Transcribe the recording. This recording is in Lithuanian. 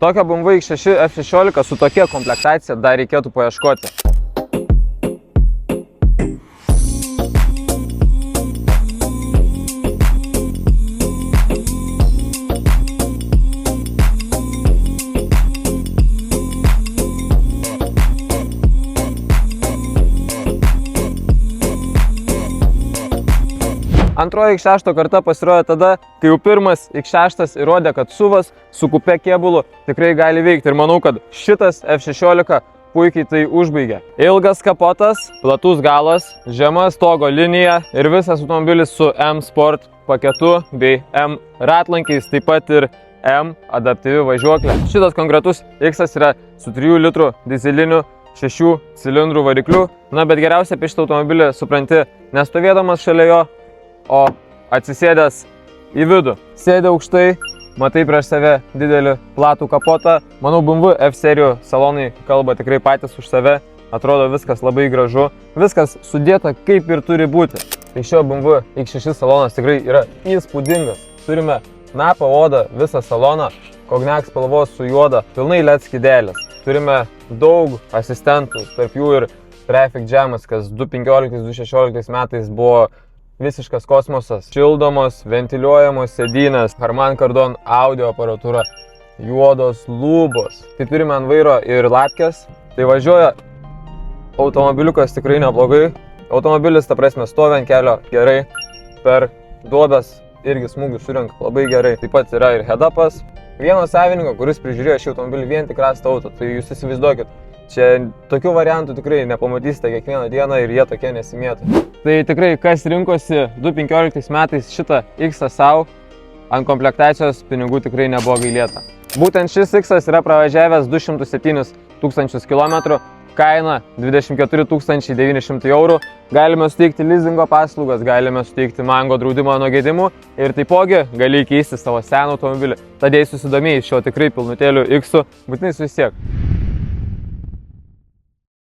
Tokio BMW X6 F16 su tokia komplektacija dar reikėtų paieškoti. Antroji X6 karta pasirodė tada, kai jau pirmas X6 įrodė, kad SUV-as su kupe kėbulu tikrai gali veikti. Ir manau, kad šitas F16 puikiai tai užbaigė. Ilgas kapotas, platus galas, žema stogo linija ir visas automobilis su M Sport paketu bei M ratlankiais, taip pat ir M adaptyvi važiuoklė. Šitas konkretus X yra su 3 litrų dizeliniu 6 cilindrų varikliu. Na, bet geriausia apie šitą automobilį supranti nestovėdamas šalia jo, o atsisėdęs į vidų. Sėdė aukštai, matai prieš save didelį platų kapotą. Manau, BMW F serijų salonai kalba tikrai patys už save. Atrodo viskas labai gražu. Viskas sudėta kaip ir turi būti. Tai šio BMW X6 salonas tikrai yra įspūdingas. Turime napą odą visą saloną, Cognac spalvos su juoda, pilnai LED skydelės. Turime daug asistentų, tarp jų ir Traffic Jamas, kas 2015-2016 metais buvo visiškas kosmosas. Šildomos, ventiliuojamos sėdynės, Harman Kardon audio aparatūra, juodos lubos. Tai turime ant vairo ir latkės. Tai važiuoja automobiliukas tikrai neblogai. Automobilis, ta prasme, stovi ant kelio gerai. Per duobes irgi smūgių surenka labai gerai. Taip pat yra ir head-upas. Vieno savininko, kuris prižiūrėjo šį automobilį vien tik rastą auto. Tai jūs įsivaizduokit, čia tokių variantų tikrai nepamatysite kiekvieną dieną ir jie tokie nesimėtų. Tai tikrai, kas rinkosi 2015 metais šitą X sau, ant komplektacijos pinigų tikrai nebuvo gailėta. Būtent šis X yra pravažiavęs 207 000 km, kaina 24 900 €. Galime suteikti leasingo paslaugas, galime suteikti Mango draudimo nuo gedimų ir taipogi gali keisti savo seną automobilį. Tad jei susidomėjai šio tikrai pilnutėliu X, būtinai susisiek.